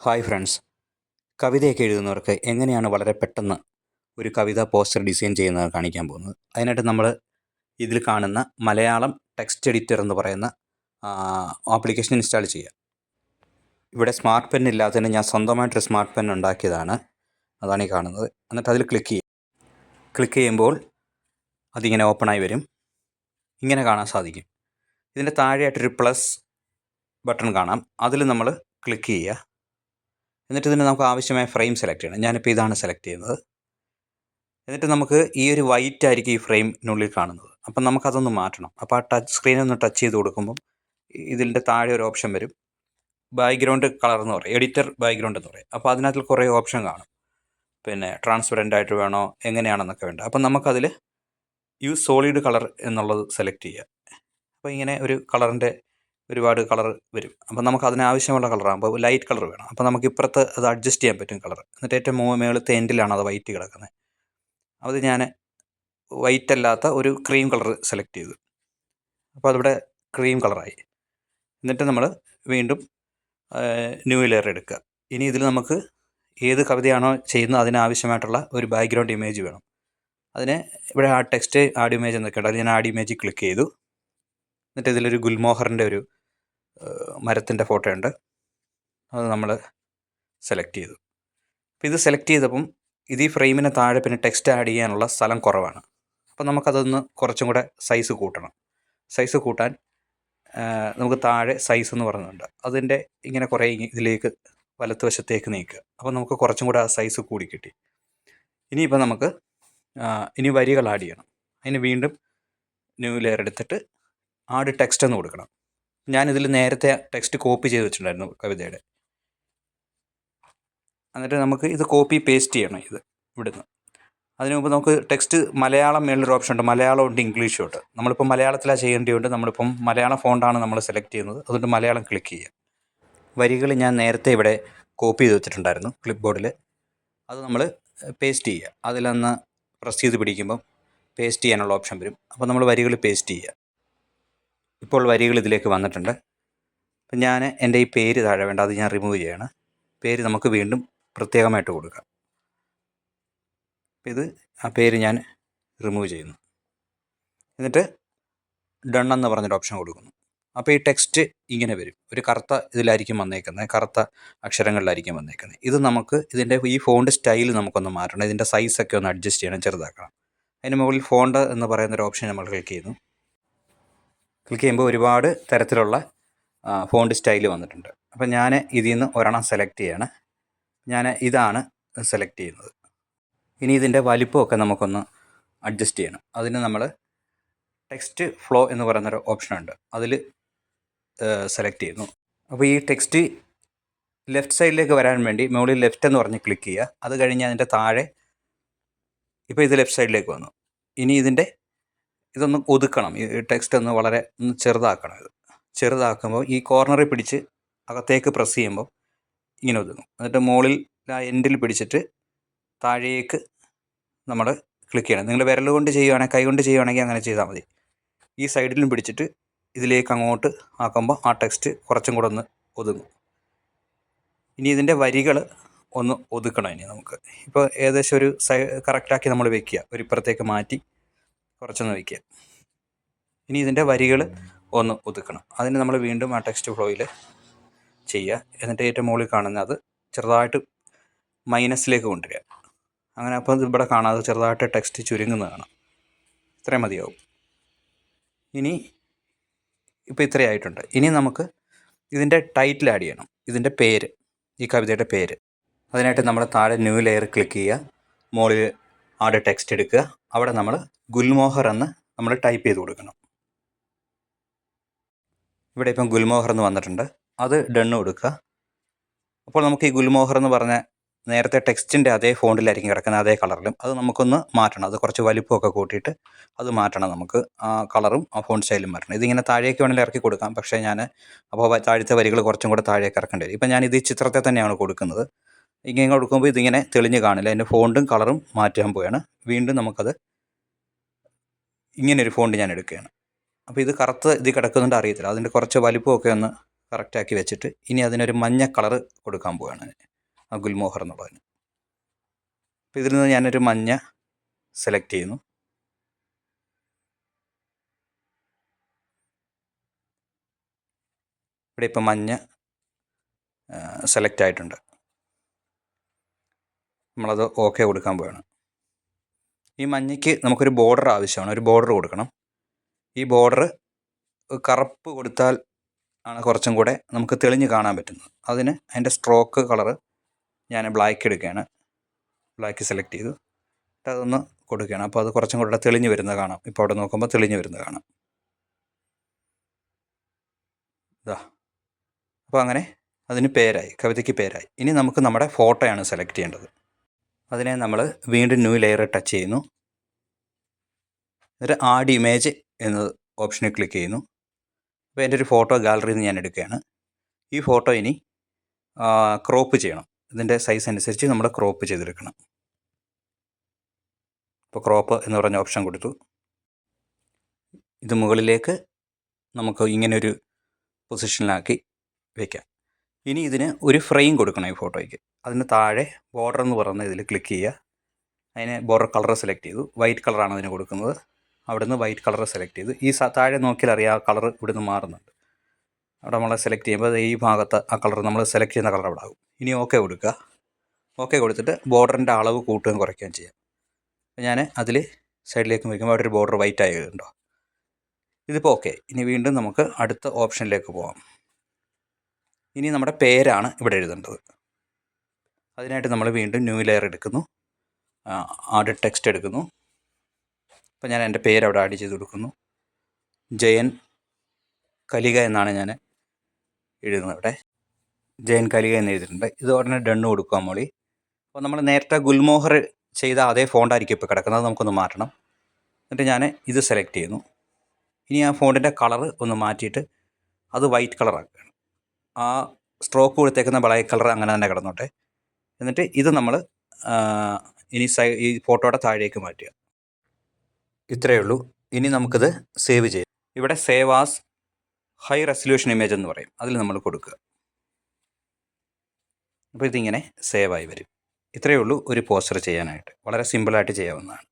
Hi friends, കവിതയൊക്കെ എഴുതുന്നവർക്ക് എങ്ങനെയാണ് വളരെ പെട്ടെന്ന് ഒരു കവിത പോസ്റ്റർ ഡിസൈൻ ചെയ്യുന്നത് കാണിക്കാൻ പോകുന്നത്. അതിനായിട്ട് നമ്മൾ ഇതിൽ കാണുന്ന മലയാളം ടെക്സ്റ്റ് എഡിറ്റർ എന്ന് പറയുന്ന ആപ്ലിക്കേഷൻ ഇൻസ്റ്റാൾ ചെയ്യുക. ഇവിടെ സ്മാർട്ട് പെൻ ഇല്ലാത്തതിന് ഞാൻ സ്വന്തമായിട്ടൊരു സ്മാർട്ട് പെൻ ഉണ്ടാക്കിയതാണ്. അതാണ് ഈ കാണുന്നത്. എന്നിട്ട് അതിൽ ക്ലിക്ക് ചെയ്യുമ്പോൾ അതിങ്ങനെ ഓപ്പണായി വരും. ഇങ്ങനെ കാണാൻ സാധിക്കും. ഇതിൻ്റെ താഴെയായിട്ടൊരു പ്ലസ് ബട്ടൺ കാണാം. അതിൽ നമ്മൾ ക്ലിക്ക് ചെയ്യുക. എന്നിട്ട് ഇതിന് നമുക്ക് ആവശ്യമായ ഫ്രെയിം സെലക്ട് ചെയ്യണം. ഞാനിപ്പോൾ ഇതാണ് സെലക്ട് ചെയ്യുന്നത്. എന്നിട്ട് നമുക്ക് ഈ ഒരു വൈറ്റ് ആയിരിക്കും ഈ ഫ്രെയിമിനുള്ളിൽ കാണുന്നത്. അപ്പം നമുക്കതൊന്ന് മാറ്റണം. അപ്പോൾ ആ ടച്ച് സ്ക്രീനൊന്ന് ടച്ച് ചെയ്ത് കൊടുക്കുമ്പം ഇതിൻ്റെ താഴെ ഒരു ഓപ്ഷൻ വരും, ബാക്ക്ഗ്രൗണ്ട് കളർ എന്ന് പറയും, എഡിറ്റർ ബാക്ക്ഗ്രൗണ്ട് എന്ന് പറയും. അപ്പോൾ അതിനകത്ത് കുറേ ഓപ്ഷൻ കാണും. പിന്നെ ട്രാൻസ്പെറൻ്റ് ആയിട്ട് വേണോ, എങ്ങനെയാണെന്നൊക്കെ വേണ്ട. അപ്പം നമുക്കതിൽ യൂസ് സോളിഡ് കളർ എന്നുള്ളത് സെലക്ട് ചെയ്യുക. അപ്പോൾ ഇങ്ങനെ ഒരു കളറിൻ്റെ ഒരുപാട് കളർ വരും. അപ്പം നമുക്ക് അതിനാവശ്യമുള്ള കളറാകുമ്പോൾ ലൈറ്റ് കളർ വേണം. അപ്പോൾ നമുക്ക് ഇപ്പുറത്ത് അത് അഡ്ജസ്റ്റ് ചെയ്യാൻ പറ്റും കളർ. എന്നിട്ട് ഏറ്റവും മേളത്തെ എൻഡിലാണ് അത് വൈറ്റ് കിടക്കുന്നത്. അത് ഞാൻ വൈറ്റ് അല്ലാത്ത ഒരു ക്രീം കളർ സെലക്ട് ചെയ്തു. അപ്പോൾ അതിവിടെ ക്രീം കളറായി. എന്നിട്ട് നമ്മൾ വീണ്ടും ന്യൂ ലെയർ എടുക്കുക. ഇനി ഇതിൽ നമുക്ക് ഏത് കവിതയാണോ ചെയ്യുന്നത് അതിനാവശ്യമായിട്ടുള്ള ഒരു ബാക്ക്ഗ്രൗണ്ട് ഇമേജ് വേണം. അതിന് ഇവിടെ ആ ടെക്സ്റ്റ് ആഡ് ഇമേജ് എന്നൊക്കെ ഉണ്ട്. അത് ഞാൻ ആഡ് ഇമേജ് ക്ലിക്ക് ചെയ്തു. എന്നിട്ട് ഇതിലൊരു ഗുൽമോഹറിൻ്റെ ഒരു മരത്തിൻ്റെ ഫോട്ടോ ഉണ്ട്. അത് നമ്മൾ സെലക്ട് ചെയ്തു. അപ്പോൾ ഇത് സെലക്ട് ചെയ്തപ്പം ഇത് ഈ ഫ്രെയിമിന് താഴെ പിന്നെ ടെക്സ്റ്റ് ആഡ് ചെയ്യാനുള്ള സ്ഥലം കുറവാണ്. അപ്പോൾ നമുക്കതൊന്ന് കുറച്ചും കൂടെ സൈസ് കൂട്ടണം. സൈസ് കൂട്ടാൻ നമുക്ക് താഴെ സൈസ് എന്ന് പറയുന്നുണ്ട്. അതിൻ്റെ ഇങ്ങനെ കുറേ ഇതിലേക്ക് വലത്തുവശത്തേക്ക് നീക്കുക. അപ്പോൾ നമുക്ക് കുറച്ചും കൂടെ ആ സൈസ് കൂടി കിട്ടി. ഇനിയിപ്പോൾ നമുക്ക് ഇനി വരികൾ ആഡ് ചെയ്യണം. അതിന് വീണ്ടും ന്യൂ ലെയർ എടുത്തിട്ട് ആഡ് ടെക്സ്റ്റ് എന്ന് കൊടുക്കണം. ഞാനിതിൽ നേരത്തെ ടെക്സ്റ്റ് കോപ്പി ചെയ്ത് വെച്ചിട്ടുണ്ടായിരുന്നു കവിതയുടെ. എന്നിട്ട് നമുക്ക് ഇത് കോപ്പി പേസ്റ്റ് ചെയ്യണം. ഇത് ഇവിടുന്ന് അതിന് മുമ്പ് നമുക്ക് ടെക്സ്റ്റ് മലയാളം മേളിലൊരു ഓപ്ഷൻ ഉണ്ട്, മലയാളം ഉണ്ട്, ഇംഗ്ലീഷും ഉണ്ട്. നമ്മളിപ്പോൾ മലയാളത്തിലാണ് ചെയ്യേണ്ടതുകൊണ്ട് നമ്മളിപ്പം മലയാളം ഫോണ്ടാണ് നമ്മൾ സെലക്ട് ചെയ്യുന്നത്. അതുകൊണ്ട് മലയാളം ക്ലിക്ക് ചെയ്യുക. വരികൾ ഞാൻ നേരത്തെ ഇവിടെ കോപ്പി ചെയ്ത് വെച്ചിട്ടുണ്ടായിരുന്നു ക്ലിപ്പ് ബോർഡിൽ. അത് നമ്മൾ പേസ്റ്റ് ചെയ്യുക. അതിലൊന്ന് പ്രസ് ചെയ്ത് പിടിക്കുമ്പം പേസ്റ്റ് ചെയ്യാനുള്ള ഓപ്ഷൻ വരും. അപ്പോൾ നമ്മൾ വരികൾ പേസ്റ്റ് ചെയ്യുക. ഇപ്പോൾ വരികൾ ഇതിലേക്ക് വന്നിട്ടുണ്ട്. അപ്പം ഞാൻ എൻ്റെ ഈ പേര് താഴെ വേണ്ട, അത് ഞാൻ റിമൂവ് ചെയ്യണം. പേര് നമുക്ക് വീണ്ടും പ്രത്യേകമായിട്ട് കൊടുക്കാം. ഇത് ആ പേര് ഞാൻ റിമൂവ് ചെയ്യുന്നു. എന്നിട്ട് ഡൺ എന്ന് പറഞ്ഞൊരു ഓപ്ഷൻ കൊടുക്കുന്നു. അപ്പോൾ ഈ ടെക്സ്റ്റ് ഇങ്ങനെ വരും. ഒരു കറുത്ത ഇതിലായിരിക്കും വന്നേക്കുന്നത്, കറുത്ത അക്ഷരങ്ങളിലായിരിക്കും വന്നേക്കുന്നത്. ഇത് നമുക്ക് ഇതിൻ്റെ ഈ ഫോണ്ട് സ്റ്റൈൽ നമുക്കൊന്ന് മാറ്റണം. ഇതിൻ്റെ സൈസൊക്കെ ഒന്ന് അഡ്ജസ്റ്റ് ചെയ്യണം, ചെറുതാക്കണം. അതിന് മുകളിൽ ഫോണ്ട് എന്ന് പറയുന്നൊരു ഓപ്ഷൻ നമ്മൾ ക്ലിക്ക് ചെയ്യുന്നു. ക്ലിക്ക് ചെയ്യുമ്പോൾ ഒരുപാട് തരത്തിലുള്ള ഫോണ്ട് സ്റ്റൈൽ വന്നിട്ടുണ്ട്. അപ്പം ഞാൻ ഇതിൽ നിന്ന് ഒരെണ്ണം സെലക്ട് ചെയ്യാണ്. ഞാൻ ഇതാണ് സെലക്ട് ചെയ്യുന്നത്. ഇനി ഇതിൻ്റെ വലിപ്പമൊക്കെ നമുക്കൊന്ന് അഡ്ജസ്റ്റ് ചെയ്യണം. അതിന് നമ്മൾ ടെക്സ്റ്റ് ഫ്ലോ എന്ന് പറയുന്നൊരു ഓപ്ഷനുണ്ട്, അതിൽ സെലക്ട് ചെയ്യുന്നു. അപ്പോൾ ഈ ടെക്സ്റ്റ് ലെഫ്റ്റ് സൈഡിലേക്ക് വരാൻ വേണ്ടി മുകളിൽ ലെഫ്റ്റ് എന്ന് പറഞ്ഞ് ക്ലിക്ക് ചെയ്യുക. അത് കഴിഞ്ഞ് അതിൻ്റെ താഴെ ഇപ്പോൾ ഇത് ലെഫ്റ്റ് സൈഡിലേക്ക് വന്നു. ഇനി ഇതൊന്ന് ഒതുക്കണം. ഈ ടെക്സ്റ്റ് ഒന്ന് വളരെ ചെറുതാക്കണം. ഇത് ചെറുതാക്കുമ്പോൾ ഈ കോർണറിൽ പിടിച്ച് അകത്തേക്ക് പ്രസ് ചെയ്യുമ്പോൾ ഇങ്ങനെ ഒതുങ്ങും. എന്നിട്ട് മുകളിൽ ആ എൻഡിൽ പിടിച്ചിട്ട് താഴേക്ക് നമ്മൾ ക്ലിക്ക് ചെയ്യണം. നിങ്ങൾ വിരൽ കൊണ്ട് ചെയ്യുകയാണെങ്കിൽ, കൈ കൊണ്ട് ചെയ്യുകയാണെങ്കിൽ അങ്ങനെ ചെയ്താൽ മതി. ഈ സൈഡിലും പിടിച്ചിട്ട് ഇതിലേക്ക് അങ്ങോട്ട് ആക്കുമ്പോൾ ആ ടെക്സ്റ്റ് കുറച്ചും കൂടെ ഒന്ന് ഒതുങ്ങും. ഇനി ഇതിൻ്റെ വരികൾ ഒന്ന് ഒതുക്കണം. ഇനി നമുക്ക് ഇപ്പോൾ ഏകദേശം ഒരു കറക്റ്റാക്കി നമ്മൾ വെക്കുക. ഒരു ഇപ്പുറത്തേക്ക് മാറ്റി കുറച്ചൊന്ന് വയ്ക്കുക. ഇനി ഇതിൻ്റെ വരികൾ ഒന്ന് ഒതുക്കണം. അതിന് നമ്മൾ വീണ്ടും ആ ടെക്സ്റ്റ് ഫ്ലോയിൽ ചെയ്യുക. എന്നിട്ട് ഏറ്റവും മുകളിൽ കാണുന്നത് ചെറുതായിട്ട് മൈനസിലേക്ക് കൊണ്ടുവരിക. അങ്ങനെ അപ്പോൾ ഇവിടെ കാണാതെ ചെറുതായിട്ട് ടെക്സ്റ്റ് ചുരുങ്ങുന്നത് കാണാം. ഇത്രയും മതിയാവും. ഇനി ഇപ്പോൾ ഇത്രയായിട്ടുണ്ട്. ഇനി നമുക്ക് ഇതിൻ്റെ ടൈറ്റിൽ ആഡ് ചെയ്യണം. ഇതിൻ്റെ പേര്, ഈ കവിതയുടെ പേര്. അതിനായിട്ട് നമ്മൾ താഴെ ന്യൂ ലെയർ ക്ലിക്ക് ചെയ്യുക. മുകളിൽ ആഡ് ടെക്സ്റ്റ് എടുക്കുക. അവിടെ നമ്മൾ ഗുൽമോഹർ എന്ന് നമ്മൾ ടൈപ്പ് ചെയ്ത് കൊടുക്കണം. ഇവിടെ ഇപ്പം ഗുൽമോഹർ എന്ന് വന്നിട്ടുണ്ട്. അത് ഡണ്ണ് കൊടുക്കുക. അപ്പോൾ നമുക്ക് ഈ ഗുൽമോഹർ എന്ന് പറഞ്ഞ നേരത്തെ ടെക്സ്റ്റിൻ്റെ അതേ ഫോണ്ടിലായിരിക്കും കിടക്കുന്നത്, അതേ കളറിലും. അത് നമുക്കൊന്ന് മാറ്റണം. അത് കുറച്ച് വലിപ്പമൊക്കെ കൂട്ടിയിട്ട് അത് മാറ്റണം. നമുക്ക് ആ കളറും ആ ഫോണ്ട് സ്റ്റൈലും മാറ്റണം. ഇതിങ്ങനെ താഴേക്ക് വേണമെങ്കിൽ ഇറക്കി കൊടുക്കാം. പക്ഷേ ഞാൻ അപ്പോൾ താഴത്തെ വരികൾ കുറച്ചും കൂടെ താഴേക്ക് ഇറക്കേണ്ടി വരും. ഇപ്പം ഞാനിത് ഈ ചിത്രത്തെ തന്നെയാണ് കൊടുക്കുന്നത്. ഇങ്ങനെ കൊടുക്കുമ്പോൾ ഇതിങ്ങനെ തെളിഞ്ഞ് കാണില്ല. അതിൻ്റെ ഫോണ്ടും കളറും മാറ്റാൻ പോവുകയാണ്. വീണ്ടും നമുക്കത് ഇങ്ങനൊരു ഫോണ്ട് ഞാൻ എടുക്കുകയാണ്. അപ്പോൾ ഇത് കറുത്ത് ഇത് കിടക്കുന്നുണ്ട് അറിയത്തില്ല. അതിൻ്റെ കുറച്ച് വലിപ്പമൊക്കെ ഒന്ന് കറക്റ്റാക്കി വെച്ചിട്ട് ഇനി അതിനൊരു മഞ്ഞ കളറ് കൊടുക്കാൻ പോവുകയാണ് ആ ഗുൽമോഹർ എന്നുള്ളതിന്. അപ്പോൾ ഇതിൽ നിന്ന് ഞാനൊരു മഞ്ഞ സെലക്ട് ചെയ്യുന്നു. ഇവിടെ ഇപ്പോൾ മഞ്ഞ സെലക്ട് ആയിട്ടുണ്ട്. നമ്മളത് ഓക്കെ കൊടുക്കാൻ പോവുകയാണ്. ഈ മഞ്ഞയ്ക്ക് നമുക്കൊരു ബോർഡർ ആവശ്യമാണ്, ഒരു ബോർഡർ കൊടുക്കണം. ഈ ബോർഡർ കറുപ്പ് കൊടുത്താൽ ആണ് കുറച്ചും കൂടെ നമുക്ക് തെളിഞ്ഞ് കാണാൻ പറ്റുന്നത്. അതിന് അതിൻ്റെ സ്ട്രോക്ക് കളറ് ഞാൻ ബ്ലാക്ക് എടുക്കുകയാണ്. ബ്ലാക്ക് സെലക്ട് ചെയ്തു എന്നിട്ട് അതൊന്ന് കൊടുക്കുകയാണ്. അപ്പോൾ അത് കുറച്ചും കൂടെ തെളിഞ്ഞ് വരുന്നത് കാണാം. ഇപ്പോൾ അവിടെ നോക്കുമ്പോൾ തെളിഞ്ഞ് വരുന്നത് കാണാം. ഇതാ, അപ്പോൾ അങ്ങനെ അതിന് പേരായി, കവിതയ്ക്ക് പേരായി. ഇനി നമുക്ക് നമ്മുടെ ഫോട്ടോയാണ് സെലക്ട് ചെയ്യേണ്ടത്. അതിനെ നമ്മൾ വീണ്ടും ന്യൂ ലെയർ ടച്ച് ചെയ്യുന്നു. എന്നിട്ട് ആഡ് ഇമേജ് എന്ന ഓപ്ഷനിൽ ക്ലിക്ക് ചെയ്യുന്നു. അപ്പോൾ എൻ്റെ ഒരു ഫോട്ടോ ഗാലറിയിൽ നിന്ന് ഞാൻ എടുക്കുകയാണ്. ഈ ഫോട്ടോ ഇനി ക്രോപ്പ് ചെയ്യണം. ഇതിൻ്റെ സൈസ് അനുസരിച്ച് നമ്മൾ ക്രോപ്പ് ചെയ്തെടുക്കണം. അപ്പോൾ ക്രോപ്പ് എന്ന് പറഞ്ഞ ഓപ്ഷൻ കൊടുത്തു. ഇത് മുകളിലേക്ക് നമുക്ക് ഇങ്ങനൊരു പൊസിഷനിലാക്കി വയ്ക്കാം. ഇനി ഇതിന് ഒരു ഫ്രെയിം കൊടുക്കണം ഈ ഫോട്ടോയ്ക്ക്. അതിന് താഴെ ബോർഡർ എന്ന് പറയുന്ന ഇതിൽ ക്ലിക്ക് ചെയ്യുക. അതിന് ബോർഡർ കളർ സെലക്ട് ചെയ്തു. വൈറ്റ് കളറാണ് അതിന് കൊടുക്കുന്നത്. അവിടുന്ന് വൈറ്റ് കളർ സെലക്ട് ചെയ്തു. ഈ താഴെ നോക്കിയാൽ അറിയാം ആ കളർ ഇവിടുന്ന് മാറുന്നുണ്ട്. അവിടെ നമ്മൾ സെലക്ട് ചെയ്യുമ്പോൾ ഈ ഭാഗത്ത് ആ കളർ നമ്മൾ സെലക്ട് ചെയ്യുന്ന കളർ അവിടെ ആകും. ഇനി ഓക്കെ കൊടുക്കുക. ഓക്കെ കൊടുത്തിട്ട് ബോർഡറിൻ്റെ അളവ് കൂട്ടുകയും കുറയ്ക്കുകയും ചെയ്യാം. ഞാൻ അതിൽ സൈഡിലേക്ക് വയ്ക്കുമ്പോൾ അവിടെ ഒരു ബോർഡർ വൈറ്റ് ആയതുണ്ടോ. ഇതിപ്പോൾ ഓക്കെ. ഇനി വീണ്ടും നമുക്ക് അടുത്ത ഓപ്ഷനിലേക്ക് പോകാം. ഇനി നമ്മുടെ പേരാണ് ഇവിടെ എഴുതേണ്ടത്. അതിനായിട്ട് നമ്മൾ വീണ്ടും ന്യൂ ലെയർ എടുക്കുന്നു. ആഡ് ടെക്സ്റ്റ് എടുക്കുന്നു. അപ്പോൾ ഞാൻ എൻ്റെ പേര് അവിടെ ആഡ് ചെയ്ത് കൊടുക്കുന്നു. ജയൻ കലിക എന്നാണ് ഞാൻ എഴുതുന്നത്. ഇവിടെ ജയൻ കലിക എന്ന് എഴുതിയിട്ടുണ്ട്. ഇത് ഉടനെ ഡണ്ണ് കൊടുക്കുക മോളി. അപ്പോൾ നമ്മൾ നേരത്തെ ഗുൽമോഹർ ചെയ്ത അതേ ഫോണ്ടായിരിക്കും ഇപ്പോൾ കിടക്കുന്നത്. നമുക്കൊന്ന് മാറ്റണം. എന്നിട്ട് ഞാൻ ഇത് സെലക്ട് ചെയ്യുന്നു. ഇനി ആ ഫോണ്ടിൻ്റെ കളറ് ഒന്ന് മാറ്റിയിട്ട് അത് വൈറ്റ് കളറാക്കുകയാണ്. ആ സ്ട്രോക്ക് കൊടുത്തേക്കുന്ന ബ്ലാക്ക് കളർ അങ്ങനെ തന്നെ കിടന്നോട്ടെ. എന്നിട്ട് ഇത് നമ്മൾ ഇനി ഈ ഫോട്ടോയുടെ താഴേക്ക് മാറ്റുക. ഇത്രയേ ഉള്ളൂ. ഇനി നമുക്കിത് സേവ് ചെയ്യാം. ഇവിടെ save as high resolution image എന്ന് പറയും. അതിൽ നമ്മൾ കൊടുക്കുക. അപ്പോൾ ഇതിങ്ങനെ സേവായി വരും. ഇത്രയേ ഉള്ളൂ ഒരു പോസ്റ്റർ ചെയ്യാനായിട്ട്. വളരെ സിമ്പിളായിട്ട് ചെയ്യാവുന്നതാണ്.